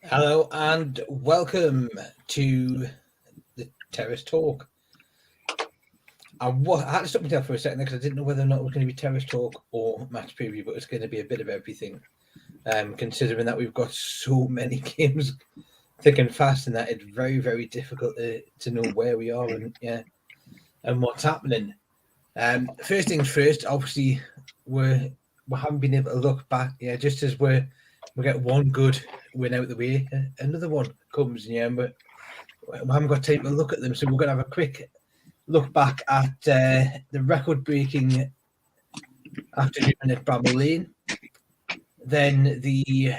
Hello and welcome to the Terrace Talk. I had to stop myself for a second because I didn't know whether or not it was going to be Terrace Talk or match preview, but it's going to be a bit of everything. Considering that we've got so many games thick and fast, and that it's very, very difficult to know where we are and what's happening. First things first, obviously we haven't been able to look back. Just as we get one good win out of the way, another one comes. And we haven't got time to look at them, so we're going to have a quick look back at the record-breaking afternoon at Bramall Lane, then the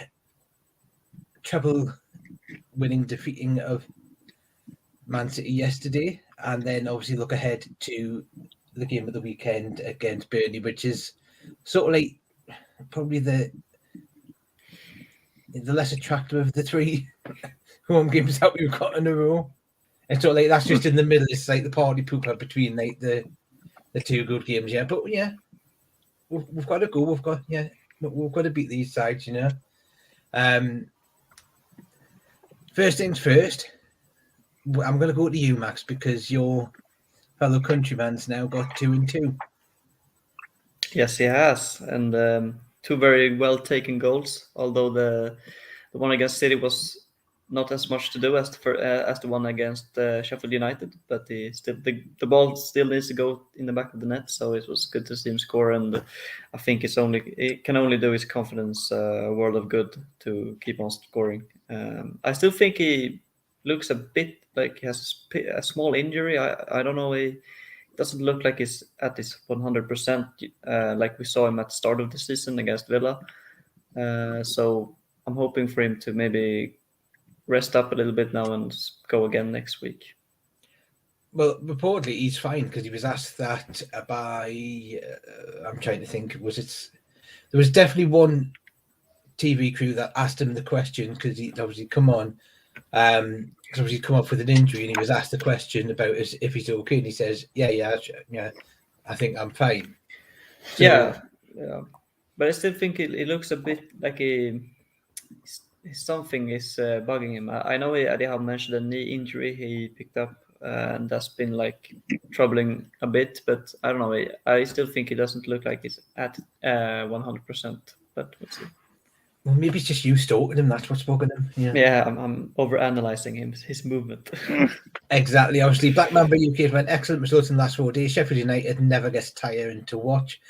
treble-winning defeating of Man City yesterday, and then obviously look ahead to the game of the weekend against Burnley, which is sort of like probably the less attractive of the three home games that we've got in a row. And sort of like that's just in the middle. It's like the party pooper between like the two good games. Yeah, but yeah, we've got to go. We've got to beat these sides. First things first. I'm going to go to you, Max, because your fellow countryman's now got 2-2. Yes, he has, and two very well taken goals. Although the one against City was not as much to do as the one against Sheffield United, but the ball still needs to go in the back of the net. So it was good to see him score, and I think it can only do his confidence a world of good to keep on scoring. I still think he looks a bit like he has a small injury. I don't know. He doesn't look like he's at his 100% like we saw him at the start of the season against Villa. So I'm hoping for him to maybe rest up a little bit now and go again next week. Well, reportedly he's fine because he was asked that by. I'm trying to think. There was definitely one TV crew that asked him the question because he obviously come on. Because obviously he'd come up with an injury and he was asked the question about if he's okay, and he says, "Yeah, I think I'm fine." So, yeah, but I still think it looks a bit like something is bugging him. I know they have mentioned a knee injury he picked up, and that's been like troubling a bit. But I don't know. I still think he doesn't look like he's at 100%. But we'll see. Well, maybe it's just you stalking him. That's what's bugging him. Yeah, I'm over analyzing his movement. Exactly. Obviously, Black Mamba UK have had excellent results in the last 4 days. Sheffield United never gets tiring to watch.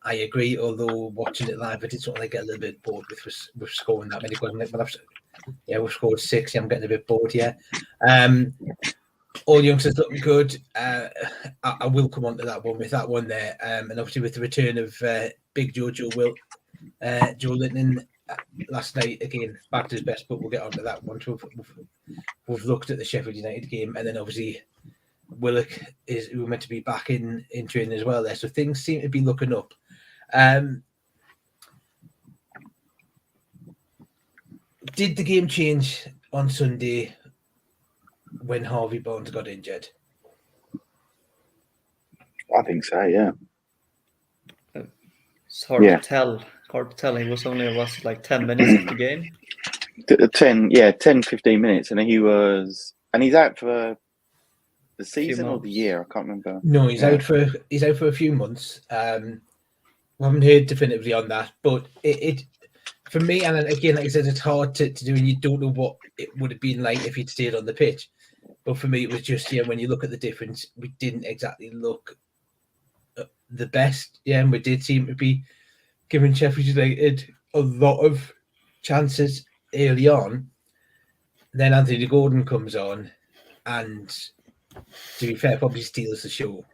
I agree, although watching it live, I did sort of like get a little bit bored with scoring that many goals. We've scored 6. I'm getting a bit bored. Yeah. All youngsters looking good. I will come on to that one with that one there. And obviously with the return of Big Joe Linton last night, again, back to his best, but we'll get on to that one. We've looked at the Sheffield United game, and then obviously Willock is meant to be back in training as well there. So things seem to be looking up. Did the game change on Sunday when Harvey Barnes got injured? I think so, yeah. It's hard to tell. He was only like 10 minutes of the game. 10, 15 minutes, and he's out for the season or the year. I can't remember. No, he's out for a few months. We haven't heard definitively on that, but it for me, and again, like I said, it's hard to do, and you don't know what it would have been like if he'd stayed on the pitch. But for me, it was just when you look at the difference, we didn't exactly look the best. Yeah, and we did seem to be giving Sheffield United a lot of chances early on. Then Anthony Gordon comes on, and to be fair, probably steals the show.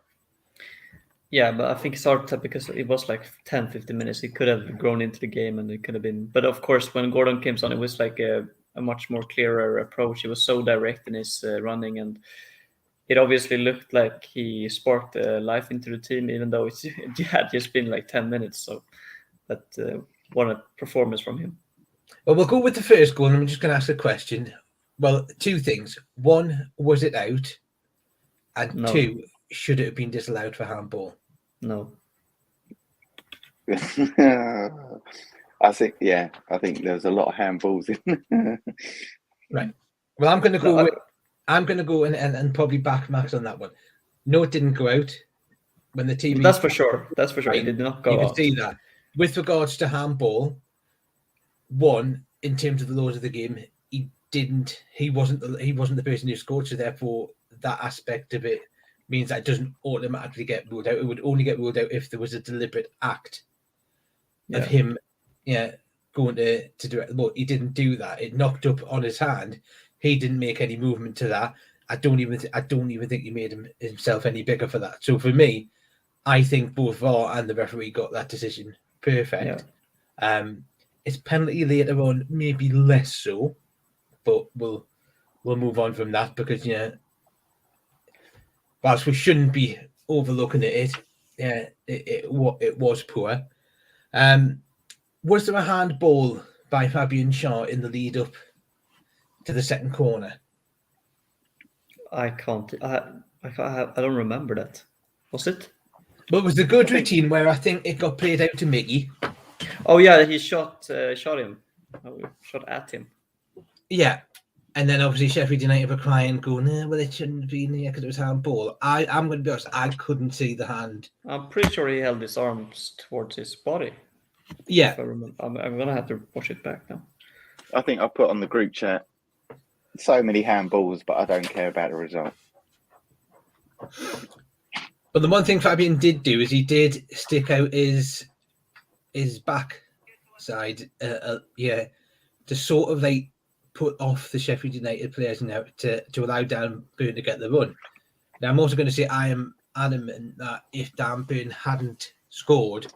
Yeah, but I think it's hard to because it was like 10, 15 minutes. He could have grown into the game and it could have been. But of course, when Gordon came on, it was like a much more clearer approach. He was so direct in his running, and it obviously looked like he sparked life into the team, even though it had just been like 10 minutes. So that what a performance from him. Well, we'll go with the first goal, and I'm just going to ask a question. Well, two things. One, was it out? And No. 2, should it have been disallowed for handball? No. I think there's a lot of handballs in. Right. Well, I'm going to go. I'm going to go and probably back Max on that one. No, it didn't go out when the TV. That's for sure. That's for sure. Right. It did not go You out. can see that. With regards to handball, one, in terms of the laws of the game, he wasn't the person who scored, so therefore that aspect of it means that it doesn't automatically get ruled out. It would only get ruled out if there was a deliberate act of him going to direct the ball. He didn't do that. It knocked up on his hand. He didn't make any movement to that. I don't even think he made himself any bigger for that. So for me, I think both VAR and the referee got that decision perfect. Yeah. It's penalty later on, maybe less so, but we'll move on from that because whilst we shouldn't be overlooking it, it was poor. Was there a handball by Fabian Shaw in the lead up to the second corner? I can't. I don't remember that. Was it? Well, it was the good routine where I think it got played out to Miggy. Oh yeah, he shot him. Shot at him. Yeah, and then obviously Sheffield United were crying, going, "Well, it shouldn't have been here because it was handball." I'm going to be honest, I couldn't see the hand. I'm pretty sure he held his arms towards his body. Yeah, if I remember. I'm gonna have to watch it back now. I think I put on the group chat so many handballs, but I don't care about the result. But the one thing Fabian did do is he did stick out his back side, to sort of like put off the Sheffield United players now to allow Dan Burn to get the run. Now I'm also going to say I am adamant that if Dan Burn hadn't scored,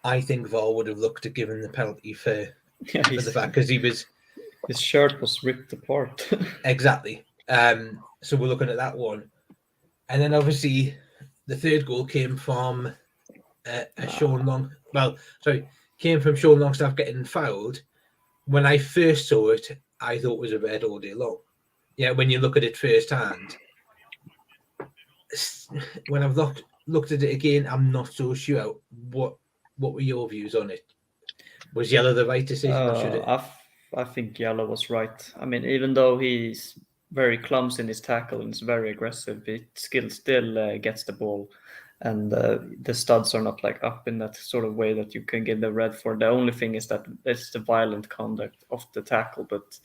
I think VAR would have looked at giving the penalty for the fact because his shirt was ripped apart. Exactly. So we're looking at that one, and then obviously the third goal came from Sean Long. Well, sorry, came from Sean Longstaff getting fouled. When I first saw it, I thought it was a red all day long. Yeah, when you look at it firsthand. When I've looked at it again, I'm not so sure. What were your views on it? Was yellow the right decision, or should it? I think yellow was right. I mean, even though he's very clumsy in his tackle and is very aggressive, he still gets the ball, and the studs are not like up in that sort of way that you can get the red for. The only thing is that it's the violent conduct of the tackle, but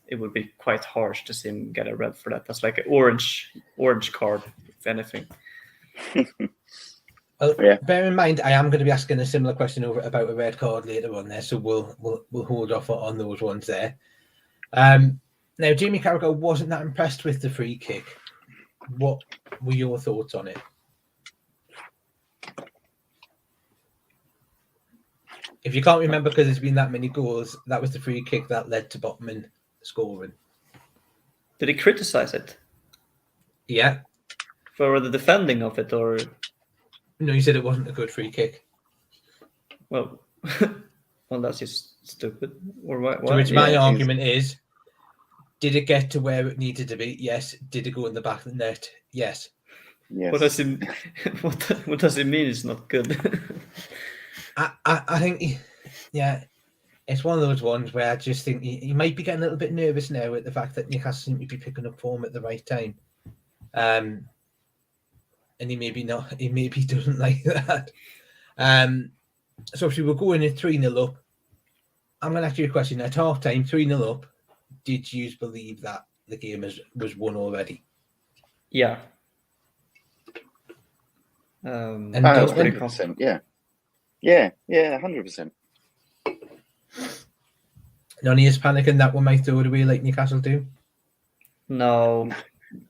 it would be quite harsh to see him get a red for that. That's like an orange card, if anything. Well, bear in mind, I am going to be asking a similar question about a red card later on there, so we'll hold off on those ones there. Now, Jamie Carragher wasn't that impressed with the free kick. What were your thoughts on it? If you can't remember because there's been that many goals, that was the free kick that led to Botman scoring. Did he criticize it? Yeah. For the defending of it, or? No, he said it wasn't a good free kick. Well, that's just stupid. Or what? So which my argument is, did it get to where it needed to be? Yes. Did it go in the back of the net? Yes. Yes. What does it mean? It's not good. I think, it's one of those ones where I just think he might be getting a little bit nervous now at the fact that Newcastle seem to be picking up form at the right time. And he maybe doesn't like that. So if we were going at 3-0 up, I'm going to ask you a question. At half time, 3-0 up, did you believe that the game was won already? Yeah. And 100%, yeah. Yeah, 100%. None is panicking that one might throw it away like Newcastle do? No.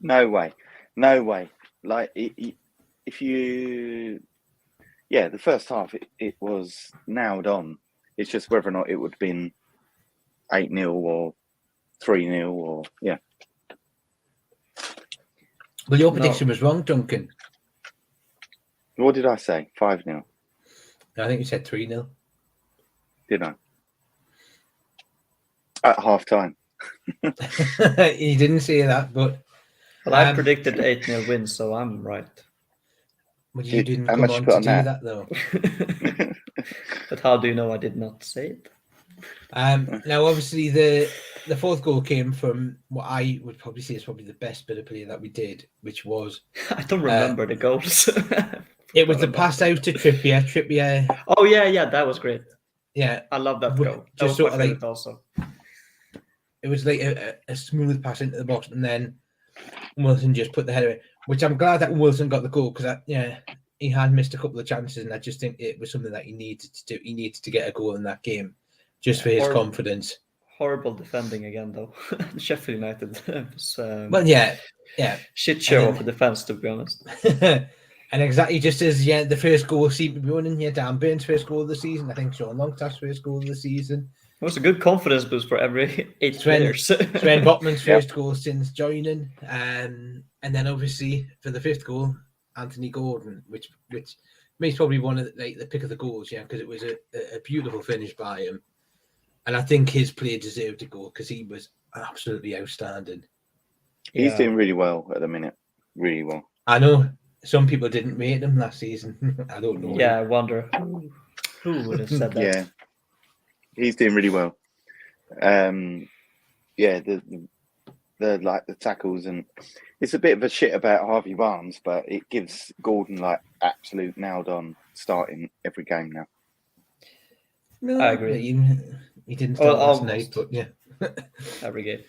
No way. Like, if you... Yeah, the first half, it was nailed on. It's just whether or not it would have been 8-0 or 3-0 or... Yeah. Well, your prediction was wrong, Duncan. What did I say? 5-0? I think you said 3-0. Did I? At half time. He didn't say that, but... Well, I predicted 8-0 win, so I'm right. Well, you didn't come on to do that, though. But how do you know I did not say it? Now, obviously, the fourth goal came from what I would probably say is probably the best bit of play that we did, which was I don't remember the goals. it was the pass out to Trippier. Trippier, Oh yeah, that was great. yeah, I love that goal. That just was my sort of like favorite also. it was like a smooth pass into the box, and then Wilson just put the header in. Which I'm glad that Wilson got the goal because he had missed a couple of chances, and I just think it was something that he needed to do. He needed to get a goal in that game, just for his confidence. Horrible defending again, though. Sheffield United was Well, yeah, shit show of a defense, to be honest. And exactly just as the first goal seemed to be running here, Dan Burns' first goal of the season. I think Sean Longstaff's first goal of the season. It was a good confidence boost for every 8 players. Sven Botman's first goal since joining, and then obviously for the fifth goal, Anthony Gordon, which makes probably one of the pick of the goals, because it was a beautiful finish by him, and I think his play deserved a goal because he was absolutely outstanding. He's doing really well at the minute, really well. I know some people didn't rate him last season. I don't know. Yeah, I wonder who would have said that. Yeah, he's doing really well. The tackles, and it's a bit of a shit about Harvey Barnes, but it gives Gordon absolute nailed on starting every game now. No, I agree. He didn't start last night, but yeah, every game.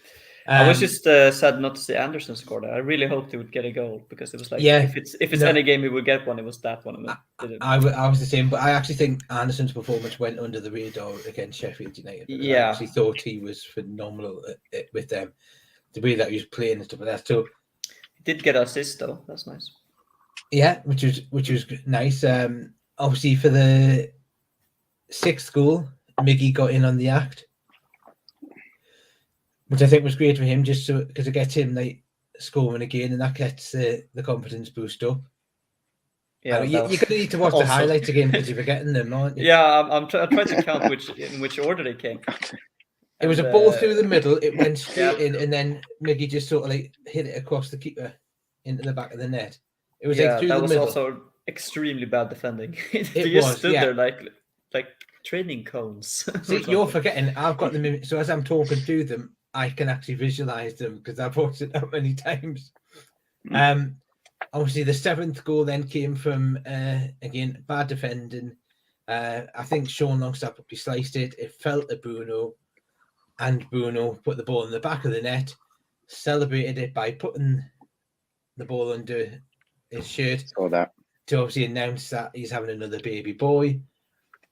I was just sad not to see Anderson score that. I really hoped he would get a goal because it was like if it's any game he would get one, it was that one. I was the same, but I actually think Anderson's performance went under the radar against Sheffield United. Yeah, I actually thought he was phenomenal with them, the way that he was playing and stuff like that. So he did get an assist though. That's nice. Yeah, which was nice. Obviously for the sixth goal, Miggy got in on the act, which I think was great for him, just because it gets him scoring again, and that gets the confidence boost up. Yeah, you're going to need to watch the highlights again because you're forgetting them, aren't you? Yeah, I'm trying to count in which order they came. It was a ball through the middle. It went straight in, and then Miggy just sort of hit it across the keeper into the back of the net. It was through the middle. That was also extremely bad defending. They just stood there like training cones. See, you're forgetting. I've got them in, so as I'm talking through them, I can actually visualize them because I've watched it that many times. Obviously, the seventh goal then came from again bad defending. I think Sean Longstaff probably sliced it. It fell to Bruno, and Bruno put the ball in the back of the net. Celebrated it by putting the ball under his shirt. Saw that. To obviously announce that he's having another baby boy,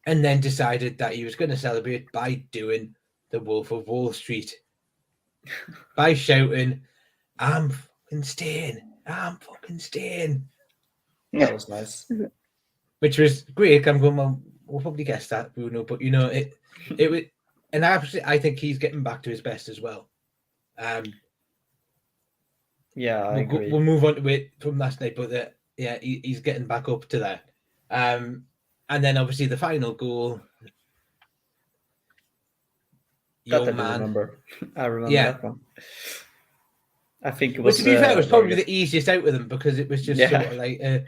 and then decided that he was going to celebrate by doing the Wolf of Wall Street. By shouting, I'm fucking staying. That was nice. Which was great. I'm going, well, we'll probably guess that, Bruno, but it was, and I think he's getting back to his best as well. Yeah, I agree. We'll move on to it from last night, but he's getting back up to that. And then obviously the final goal. I remember that one. I think it was. But to be fair, it was probably the easiest out of them because it was just sort of like a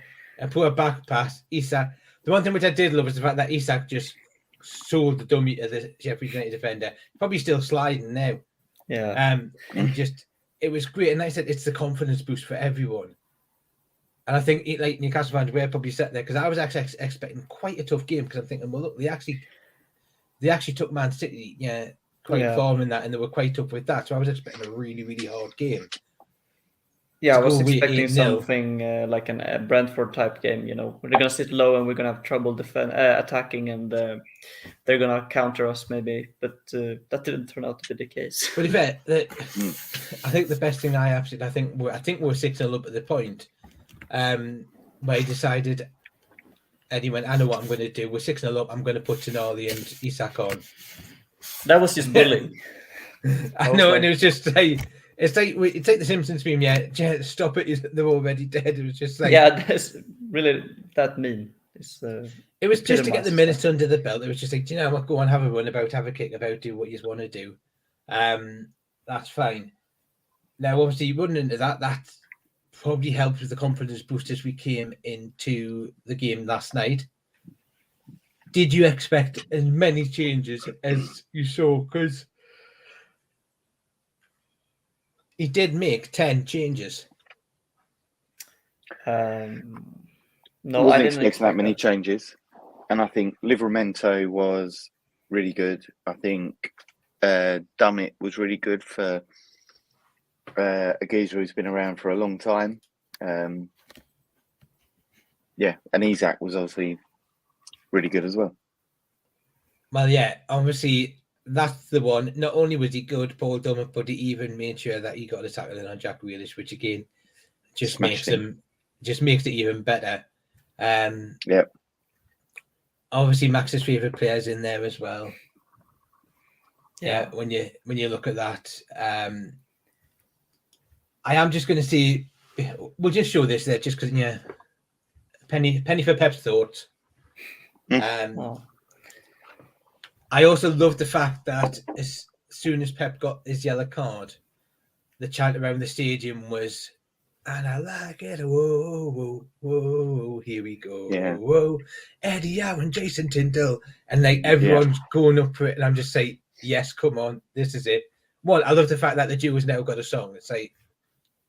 poor back pass. Isak. The one thing which I did love was the fact that Isak just sold the dummy to the Sheffield United defender. Probably still sliding now. Yeah. And just it was great. And like I said, it's the confidence boost for everyone. And I think Newcastle fans were probably set there because I was actually expecting quite a tough game because I'm thinking, well, look, they actually took Man City, quite far in that, and they were quite up with that. So I was expecting a really, really hard game. Yeah, I was expecting something like a Brentford type game. We're going to sit low and we're going to have trouble attacking, and they're going to counter us maybe. But that didn't turn out to be the case. But in fact, I think the best thing I think we're 6-0 up at the point where he decided, and he went, I know what I'm going to do. We're 6-0 up. I'm going to put Tonali and Isak on. That was just bullying. I know, and it was just it's like the Simpsons meme. Yeah, stop it! They're already dead. It was just like that's really that mean. It was just to get the minutes under the belt. It was just like, do you know what? Go on, have a run about, have a kick about, do what you want to do. That's fine. Now, obviously, running into that probably helped with the confidence boost as we came into the game last night. did you expect as many changes as you saw? Because he did make 10 changes. No, I Wasn't didn't expecting that many that. changes, and I think Livramento was really good. I think Dummett was really good for a geezer who's been around for a long time. Yeah, and Isak was obviously really good as well. Well, yeah, obviously that's the one. Not only was he good, Paul Dummett, but he even made sure that he got a tackle in on Jack Grealish, which again just Smashed makes it even better. Yep. Obviously Max's favourite players in there as well. Yeah. When you look at that, I am just going to see. We'll just show this there, just because penny for Pep's thoughts. I also love the fact that as soon as Pep got his yellow card, the chant around the stadium was, "And I like it, whoa, whoa, whoa, here we go, Yeah. whoa, Eddie Howe and Jason Tyndall," and like everyone's going up for it, and I'm just saying, yes, come on, this is it. Well, I love the fact that the Jews now got a song. It's like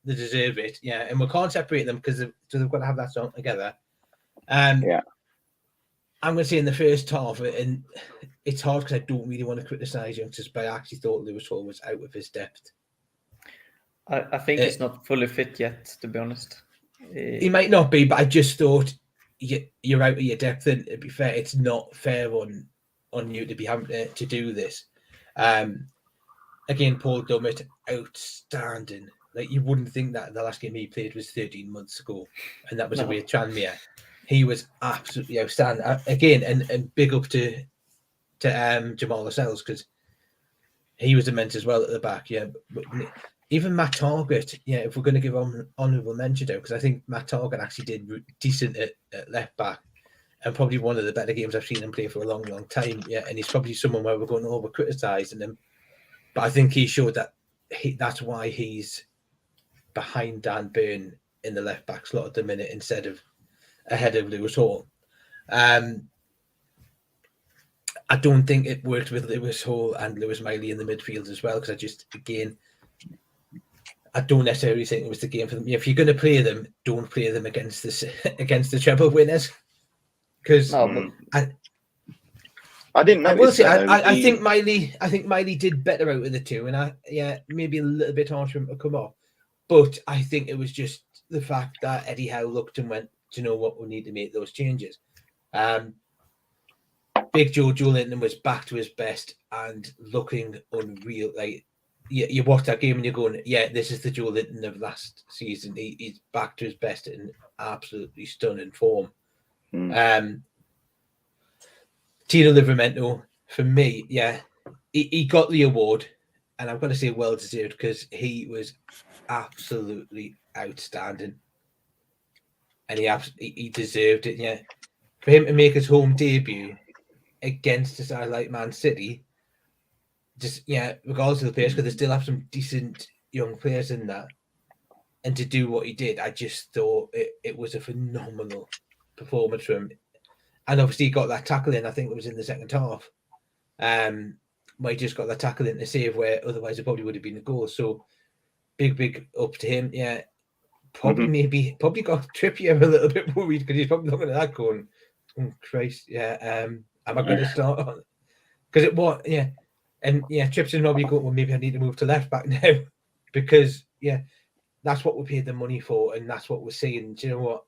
they deserve it, yeah, and we can't separate them because they've got to have that song together. Yeah. I'm going to say in the first half, and it's hard because I don't really want to criticise youngsters, but I actually thought Lewis Hall was out of his depth. I think he's not fully fit yet, to be honest. He might not be, but I just thought you're out of your depth, and to be fair, it's not fair on you to be having to do this. Again, Paul Dummett, outstanding. Like, you wouldn't think that the last game he played was 13 months ago, and that was away at Tranmere. He was absolutely outstanding. Again, and big up to Jamal Lascelles, because he was immense as well at the back. Yeah, but even Matt Target. Yeah, if we're going to give honourable mention to, because I think Matt Target actually did decent at left back, and probably one of the better games I've seen him play for a long, long time. Yeah, and he's probably someone where we're going to over criticising him, but I think he showed that that's why he's behind Dan Burn in the left back slot at the minute instead of ahead of Lewis Hall. I don't think it worked with Lewis Hall and Lewis Miley in the midfield as well, because I don't necessarily think it was the game for them. If you're going to play them, don't play them against the treble winners. Because I didn't notice. I will say I think Miley did better out of the two, and maybe a little bit hard for him to come off. But I think it was just the fact that Eddie Howe looked and went, "Do you know what? We need to make those changes." Big Joelinton was back to his best and looking unreal. Like, you watch that game and you're going, "Yeah, this is the Joelinton of last season. He's back to his best in absolutely stunning form." Tino Livramento, for me, he got the award, and I've got to say well deserved, because he was absolutely outstanding, and he deserved it. Yeah, for him to make his home debut against a side like Man City, regardless of the players, because they still have some decent young players in that, and to do what he did, I just thought it was a phenomenal performance from him. And obviously he got that tackle in, I think it was in the second half, where he just got that tackle in to save, where otherwise it probably would have been a goal. So big up to him. Yeah, probably got Trippier a little bit worried, because he's probably looking at that going, "Oh Christ, am I going to start on?" Because it was, and Trips and Robbie go, "Well, maybe I need to move to left back now," because that's what we paid the money for, and that's what we're seeing. Do you know what?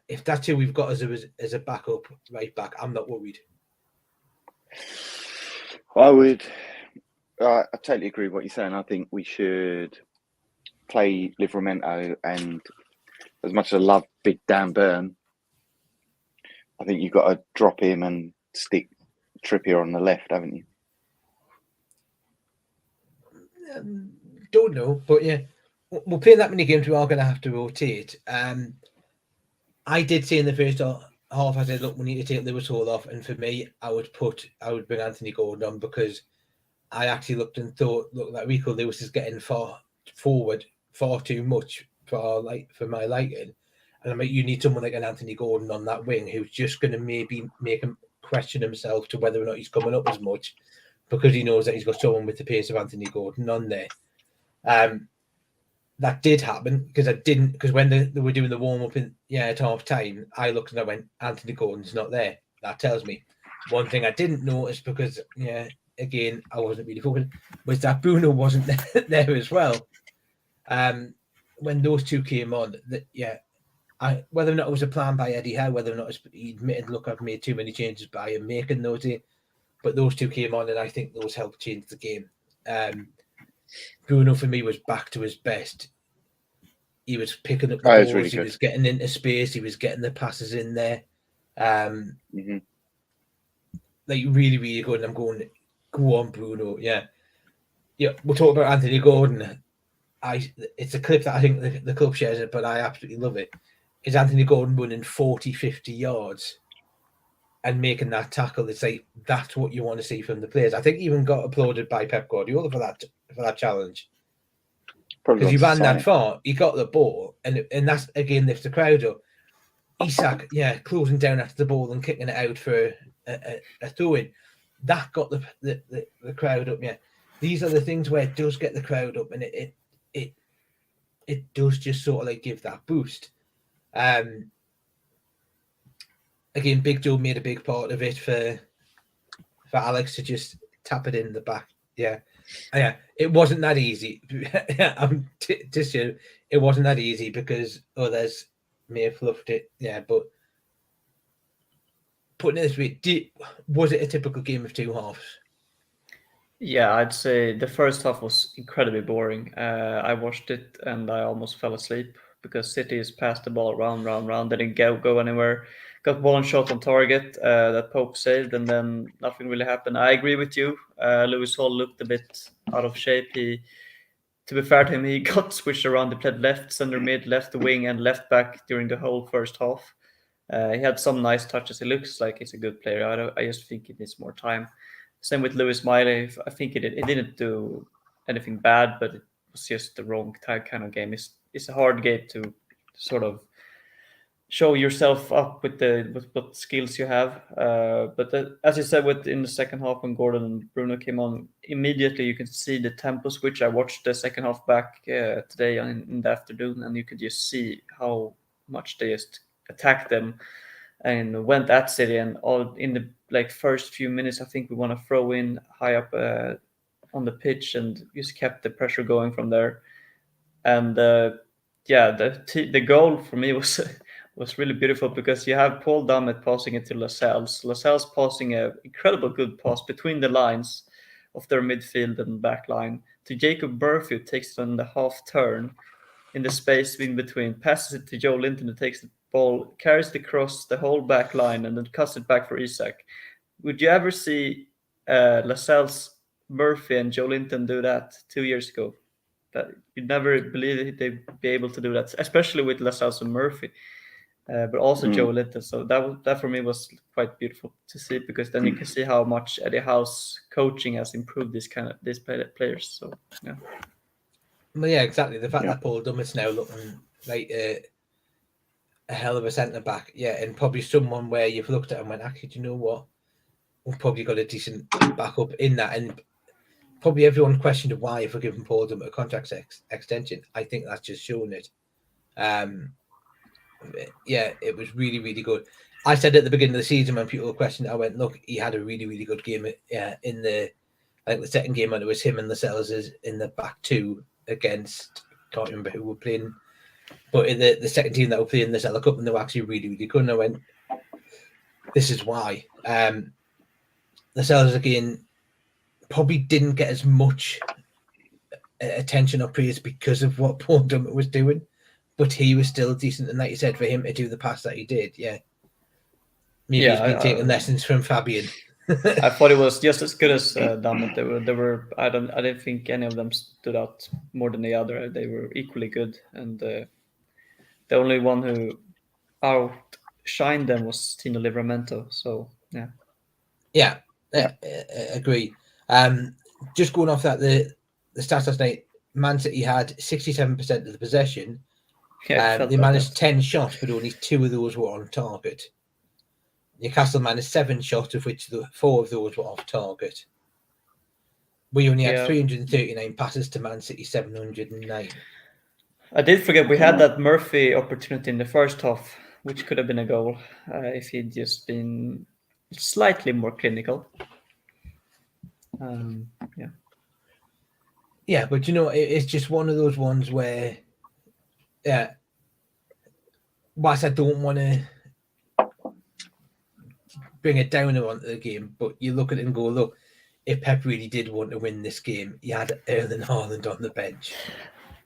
If that's who we've got as a backup right back, I'm not worried. I totally agree with what you're saying. I think we should play Livramento, and as much as I love Big Dan Burn, I think you've got to drop him and stick Trippier on the left, haven't you? Don't know, but we're playing that many games. We are going to have to rotate. I did say in the first half, I said, "Look, we need to take Lewis Hall off," and for me, I would bring Anthony Gordon on, because I actually looked and thought, look, that Rico Lewis is getting far forward far too much for my liking, And I mean, you need someone like an Anthony Gordon on that wing who's just going to maybe make him question himself to whether or not he's coming up as much, because he knows that he's got someone with the pace of Anthony Gordon on there. That did happen because when they were doing the warm up at half time, I looked and I went, Anthony Gordon's not there. That tells me one thing I didn't notice, because again, I wasn't really focused, was that Bruno wasn't there as well. When those two came on, whether or not it was a plan by Eddie Howe, whether or not he admitted, look, I've made too many changes by him making those in, but those two came on, and I think those helped change the game. Bruno, for me, was back to his best. He was picking up the balls, really, he was getting into space, he was getting the passes in there. Like, really, really good. And I'm going, go on, Bruno. Yeah. We'll talk about Anthony Gordon. It's a clip that I think the club shares it, but I absolutely love it. Is Anthony Gordon running 40, 50 yards and making that tackle? It's like, that's what you want to see from the players. I think he even got applauded by Pep Guardiola for that challenge. Because he ran that far, he got the ball, and that's, again, lifts the crowd up. Isak, closing down after the ball and kicking it out for a throw-in. That got the crowd up, These are the things where it does get the crowd up, and it does just sort of like give that boost. Again, Big Joe made a big part of it for Alex to just tap it in the back. It wasn't that easy. It wasn't that easy because others may have fluffed it. But putting it this way, was it a typical game of two halves? Yeah, I'd say the first half was incredibly boring. I watched it and I almost fell asleep because City has passed the ball round, didn't go anywhere. Got one shot on target that Pope saved, and then nothing really happened. I agree with you. Lewis Hall looked a bit out of shape. To be fair to him, he got switched around. He played left, center mid, left wing, and left back during the whole first half. He had some nice touches. He looks like he's a good player. I just think he needs more time. Same with Lewis Miley. I think it didn't do anything bad, but it was just the wrong kind of game. It's a hard game to sort of show yourself up with what skills you have. But as you said, in the second half, when Gordon and Bruno came on, immediately you can see the tempo switch. I watched the second half back today in the afternoon, and you could just see how much they just attacked them and went at City. And all in the first few minutes, I think we want to throw in high up on the pitch, and just kept the pressure going from there. And the goal for me was really beautiful because you have Paul Dummett passing it to Lascelles. Lascelles passing an incredible good pass between the lines of their midfield and back line to Jacob Murphy, who takes it on the half turn in the space in between, passes it to Joe Linton, who takes the ball, carries it across the whole back line, and then cuts it back for Isak. Would you ever see Lascelles, Murphy, and Joe Linton do that 2 years ago? That you'd never believe they'd be able to do that, especially with Lascelles and Murphy. But also Joe Linton. So that for me was quite beautiful to see, because then you can see how much Eddie Howe's coaching has improved these players. So Well, exactly. The fact that Paul Dummett's now looking like a hell of a centre back, and probably someone where you've looked at and went, actually, do you know what? We've probably got a decent backup in that, and probably everyone questioned why if we're giving Paul Dummett a contract extension. I think that's just showing it. It was really, really good. I said at the beginning of the season when people were questioning, I went, look, he had a really, really good game in the second game when it was him and Lascelles in the back two against, can't remember who were playing, but in the second team that were playing the Cellar Cup, and they were actually really, really good. And I went, this is why. Lascelles, again, probably didn't get as much attention or praise because of what Paul Dummett was doing. But he was still decent, and like you said, for him to do the pass that he did, maybe he's been taking lessons from Fabian. I thought it was just as good as Dummett. They were. I didn't think any of them stood out more than the other. They were equally good, and the only one who outshined them was Tino Livramento. So agree. Just going off that, the stats last night, Man City had 67% of the possession, Yeah, it felt They like managed that. 10 shots, but only 2 of those were on target. Newcastle managed 7 shots, of which 4 of those were off target. We only had Yeah. 339 passes to Man City 709. I did forget we had that Murphy opportunity in the first half, which could have been a goal if he'd just been slightly more clinical. Yeah. Yeah, but it's just one of those ones where, whilst I don't want to bring a downer onto the game, but you look at it and go, look, if Pep really did want to win this game, he had Erling Haaland on the bench.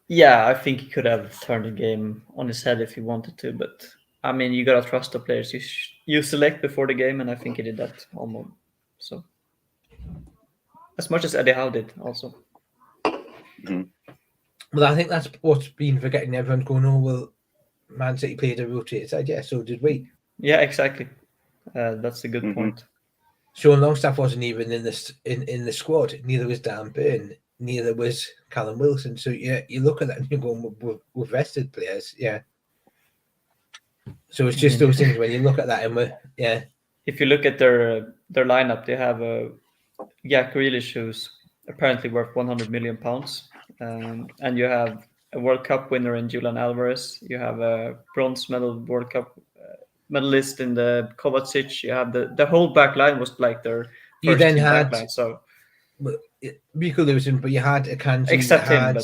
Yeah, I think he could have turned the game on his head if he wanted to, but I mean, you gotta trust the players you select before the game, and I think he did that almost. So, as much as Eddie Howe did, also. Well, I think that's what's been forgetting. Everyone's going, oh, well, Man City played a rotated side. Yeah, so did we. Yeah, exactly. That's a good point. Sean Longstaff wasn't even in the squad. Neither was Dan Burn. Neither was Callum Wilson. So yeah, you look at that and you're going, we've rested players. Yeah. So it's just those things when you look at that and If you look at their lineup, they have Jack Grealish, who's apparently worth £100 million, and you have a World Cup winner in Julian Alvarez. You have a bronze medal World Cup medalist in the Kovacic. You have the whole back line was like their you first then team had back line. So Rico Lewison, but you had Akanji, except you had, him,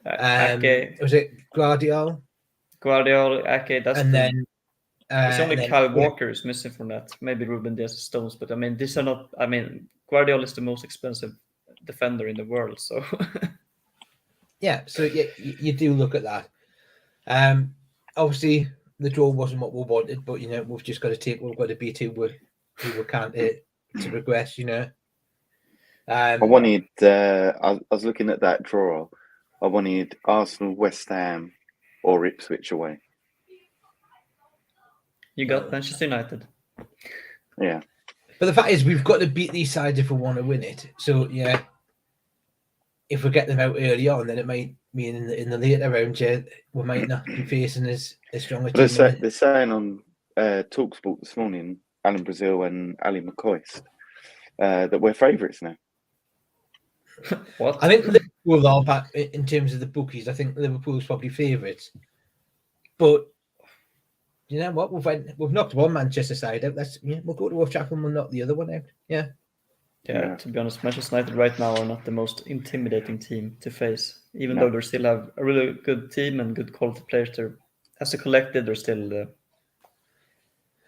but Ake, was it Guardiola, Ake. That's and then it's only and then, Kyle Walker is missing from that. Maybe Ruben Diaz Stones, but I mean these are not. I mean Guardiola is the most expensive defender in the world, so. Yeah, so yeah, you do look at that. Obviously the draw wasn't what we wanted, but we've just got to beat who we can't to progress. I wanted. I was looking at that draw. I wanted Arsenal, West Ham, or Ipswich away. You got Manchester United. Yeah. But the fact is, we've got to beat these sides if we want to win it. So yeah, if we get them out early on, then it might mean in the later round, we might not be facing as strong a team. They're saying on TalkSport this morning, Alan Brazil and Ali McCoist, that we're favourites now. What? I think Liverpool are back in terms of the bookies. I think Liverpool's probably favourites. But you know what? We've knocked one Manchester side out. We'll go to Old Trafford and we'll knock the other one out. Yeah. Yeah, to be honest, Manchester United right now are not the most intimidating team to face. Even though they still have a really good team and good quality players, as a collective, they're still.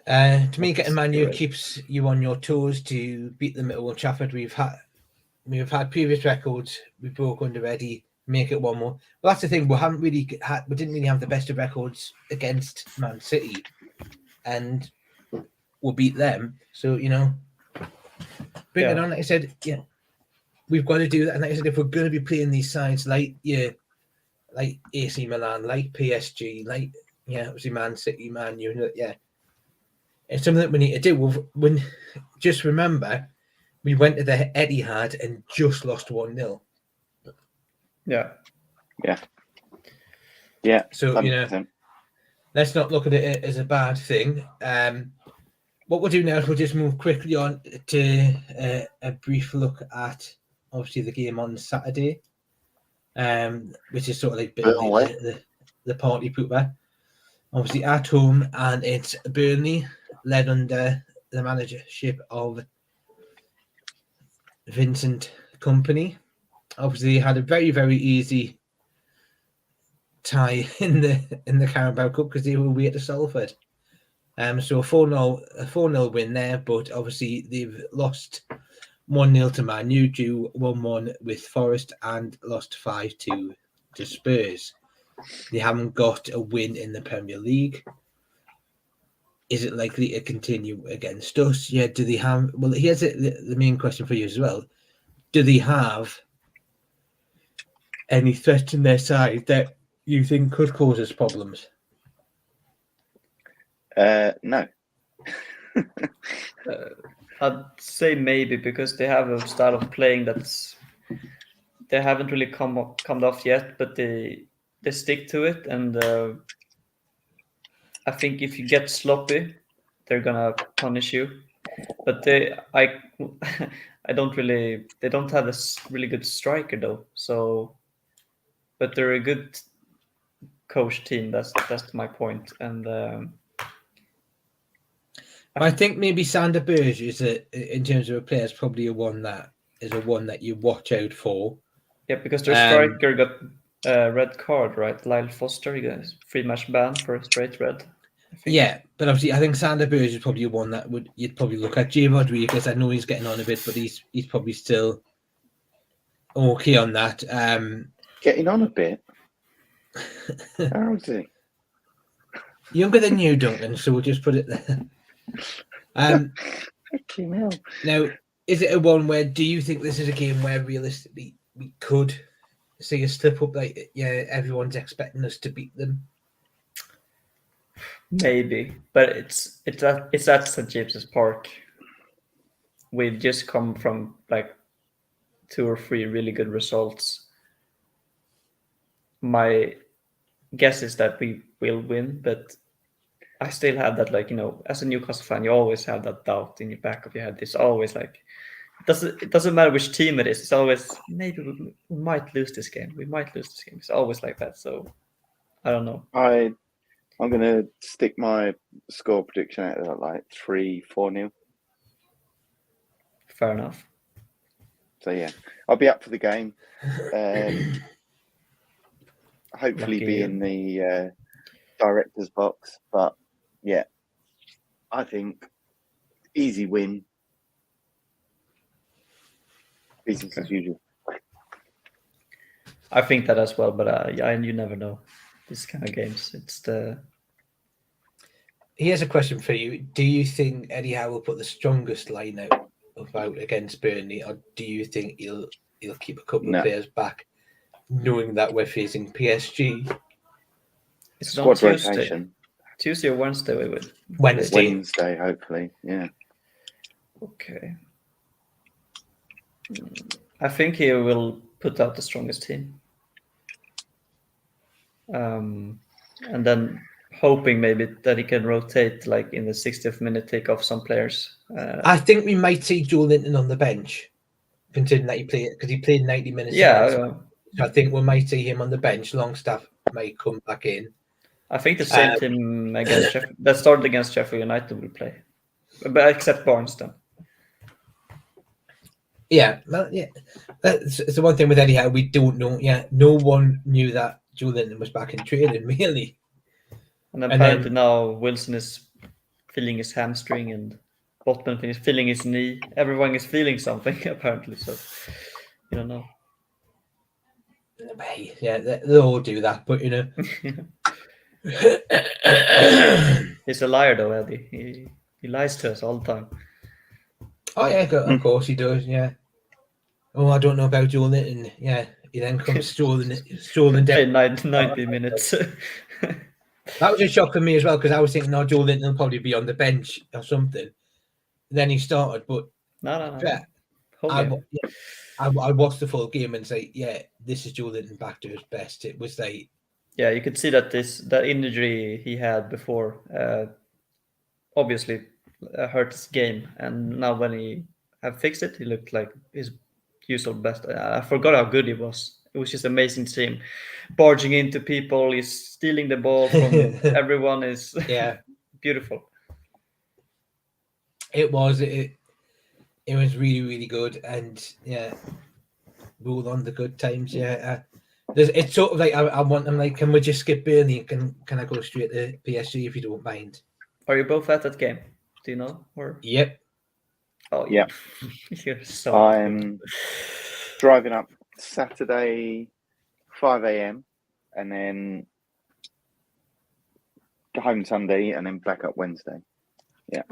To me, getting Man U keeps you on your toes to beat them at Old Trafford. We've had previous records. We broke under Eddie. Make it one more. Well, that's the thing. We didn't really have the best of records against Man City, and we'll beat them. So bring it on. Like I said, yeah, we've got to do that. And like I said, if we're going to be playing these sides like AC Milan, like PSG, obviously Man City, Man U, it's something that we need to do. Just remember, we went to the Etihad and just lost 1-0. Yeah. So 100%. Let's not look at it as a bad thing. What we'll do now is we'll just move quickly on to a brief look at obviously the game on Saturday, which is sort of like the party pooper. Obviously at home, and it's Burnley, led under the managership of Vincent Kompany. Obviously, had a very, very easy tie in the Carabao Cup because they were away to Salford. So a 4-0 win there, but obviously they've lost 1-0 to Man U, drew 1-1 with Forest, and lost 5-2 to Spurs. They haven't got a win in the Premier League. Is it likely to continue against us? Yeah. Do they have? Well, here's the main question for you as well. Do they have any threats in their side that you think could cause us problems? No. I'd say maybe because they have a style of playing they haven't really come off yet, but they they stick to it, and I think if you get sloppy, they're gonna punish you. But I don't really. They don't have a really good striker though. So, but they're a good coach team. That's my point. And I think maybe Sander Berge is in terms of a player, is probably one that you watch out for. yeah, because their striker got a red card, right? Lyle Foster, he got a 3-match ban for a straight red. Yeah, but obviously, I think Sander Berge is probably one that you'd probably look at. Jay Rodriguez, I know he's getting on a bit, but he's probably still okay on that. Getting on a bit. How old is he? Younger than you, Duncan, so we'll just put it there. Now, is it a one where, do you think this is a game where realistically we could see a slip up? Like, yeah, everyone's expecting us to beat them. Maybe, but it's at St James's Park. We've just come from like 2 or 3 really good results. My guess is that we will win, but I still have that, like, as a Newcastle fan, you always have that doubt in your back of your head. It's always like, it doesn't matter which team it is. It's always, maybe we might lose this game. We might lose this game. It's always like that. So I don't know. I'm going to stick my score prediction at like 3-4-0. Fair enough. So, yeah, I'll be up for the game. Hopefully be in the director's box. But, yeah, I think easy win. Business as usual. I think that as well, but you never know. These kind of games, Here's a question for you. Do you think Eddie Howe will put the strongest line out against Burnley, or do you think he'll keep a couple of players back, knowing that we're facing PSG? It's squad rotation. Tuesday or Wednesday we would. Wednesday, hopefully. Yeah. Okay. I think he will put out the strongest team. And then hoping maybe that he can rotate, like in the 60th minute, take off some players. I think we might see Joe Linton on the bench, considering that he played 90 minutes. Yeah. So I think we might see him on the bench. Longstaff may come back in. I think the same team against Sheffield, that started against Sheffield United will play, but except Barnes then. Yeah, well, yeah. That's the one thing with Eddie Howe, we don't know. Yeah, no one knew that Joe Linton was back in training, really. And apparently now Wilson is feeling his hamstring and Botman is feeling his knee. Everyone is feeling something apparently, so you don't know. Yeah, they'll all do that, but He's a liar though, Eddie. He lies to us all the time. Oh yeah, of course he does. Yeah. Oh, I don't know about Joe Linton. Yeah, he then comes strolling down. 90 minutes. That was a shock for me as well, because I was thinking, no, Joe Linton will probably be on the bench or something. Then he started, but no. Yeah, I watched the full game and say, yeah, this is Joe Linton back to his best. It was like, yeah, you could see that that injury he had before obviously hurt his game, and now when he have fixed it, he looked like his usual best. I forgot how good he was. It was just amazing to see him barging into people. He's stealing the ball from everyone. Is beautiful. It was really, really good, and yeah, roll on the good times. Yeah, it's sort of like I want them. Like, can we just skip Burnley? Can I go straight to PSG if you don't mind? Are you both at that game? Do you know? Or yep. Oh yeah. You're so I'm driving up Saturday 5 a.m. and then home Sunday and then back up Wednesday. Yeah.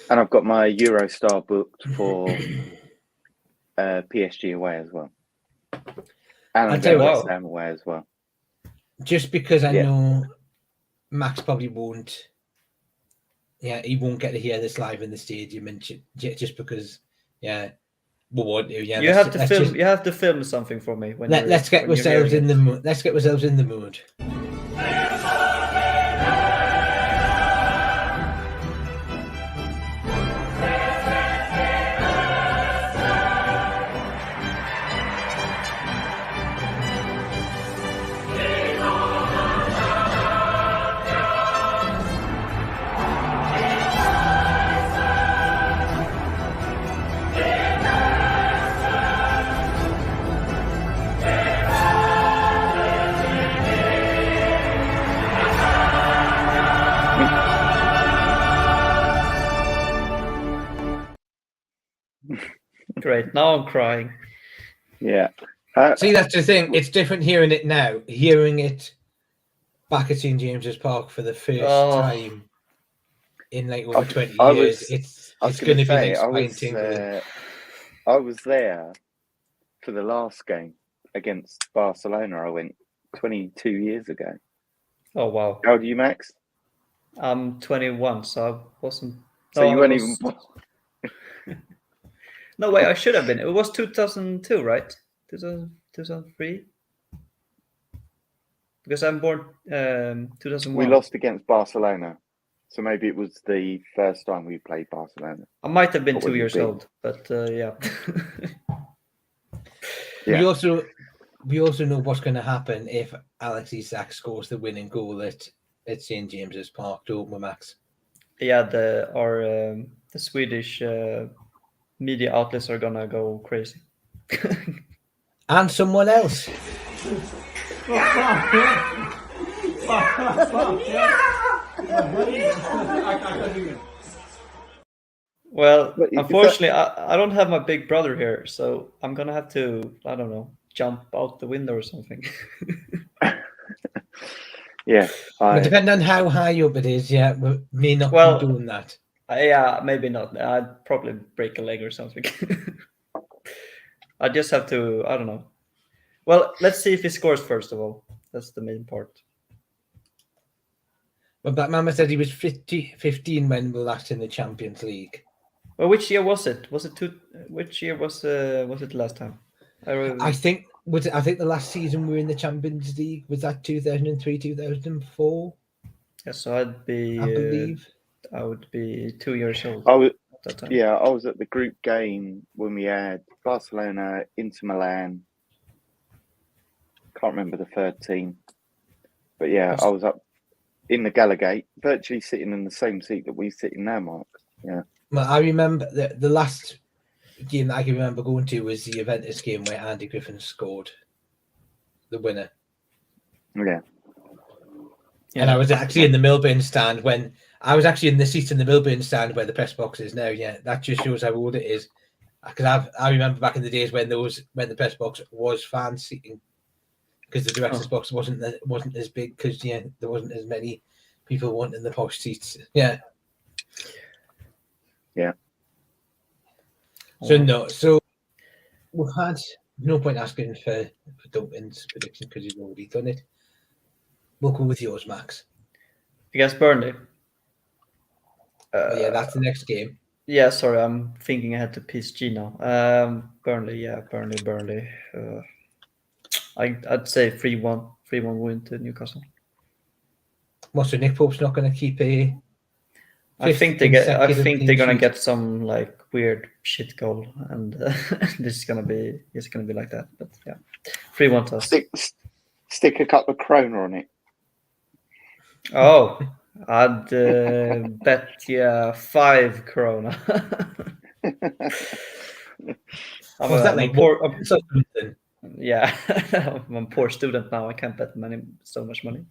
And I've got my Eurostar booked for PSG away as well. And I'm going to West Ham away as well. Just because I know Max probably won't. Yeah, he won't get to hear this live in the stadium, and just because, We won't do. Yeah, You have to film. You have to film something for me when let's get ourselves in the mood. Let's get ourselves in the mood. Great. Now I'm crying. Yeah. See, that's the thing. It's different hearing it now. Hearing it back at St James's Park for the first time in like over 20 years. It's going to be an exciting thing. I was there for the last game against Barcelona. I went 22 years ago. Oh wow! How old are you, Max? I'm 21, so I wasn't. So you weren't even. No way! I should have been. It was 2002, right? 2003. Because I'm born 2001. We lost against Barcelona, so maybe it was the first time we played Barcelona. I might have been 2 years old, but yeah. Yeah. We also know what's going to happen if Alex Isak scores the winning goal at St James's Park, don't we, Max? Yeah, the Swedish media outlets are gonna go crazy. And someone else. Well, unfortunately, I don't have my big brother here, so I'm gonna have to, I don't know, jump out the window or something. Yeah. But depending on how high up it is, yeah, we may not be doing that. Yeah, maybe not. I'd probably break a leg or something. I just have to, I don't know. Well, let's see if he scores first of all. That's the main part. Well, Black Mama said he was 15 when we were last in the Champions League. Well, which year was it? Which year was it last time? I think the last season we were in the Champions League was that 2003, 2004. Yeah, so I believe I would be 2 years old. At that time. Yeah, I was at the group game when we had Barcelona, Inter Milan. Can't remember the third team, but yeah, I was up in the Gallagate, virtually sitting in the same seat that we sit in now, Mark. Yeah. Well, I remember the last game that I can remember going to was the Juventus game where Andy Griffin scored the winner. Yeah. And I was actually in the Milburn stand when I was actually in the seat in the Milburn stand where the press box is now. Yeah, that just shows how old it is. Because I remember back in the days when the press box was fan seating, because the director's box wasn't as big because there wasn't as many people wanting the posh seats. Yeah. Yeah. So we've had no point asking for Duncan's prediction because he's already done it. We'll go with yours, Max. Against Burnley. Yeah, that's the next game. Yeah, sorry, I'm thinking ahead to PSG now. Burnley. I'd say 3-1 win to Newcastle. What, so Nick Pope's not going to keep a? I think they're gonna get some like weird shit goal, and this is gonna be like that. But yeah, 3-1 to us. Stick a couple of kroner on it. Oh, I'd bet 5 krona. What's that like? Yeah, I'm a poor student now. I can't bet so much money.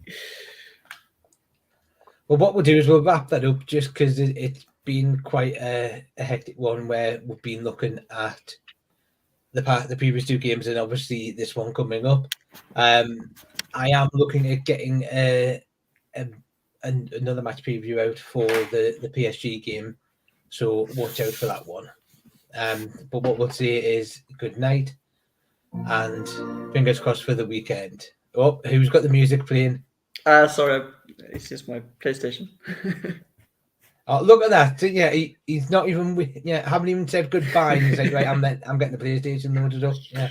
Well, what we'll do is we'll wrap that up just because it's been quite a hectic one where we've been looking at the previous 2 games and obviously this one coming up. I am looking at getting another match preview out for the PSG game, so watch out for that one. But what we'll say is good night and fingers crossed for the weekend. Oh, who's got the music playing? Sorry, it's just my PlayStation. Oh, look at that! Yeah, he's not even. Haven't even said goodbye. And he's like, right, I'm getting the PlayStation loaded up. Yeah,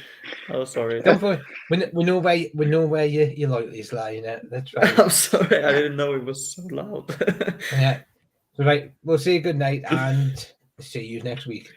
Oh, sorry. don't worry. We know where your loyalties lie. You know, that's right. I'm sorry. I didn't know it was so loud. Yeah. So right, we'll say good night and see you next week.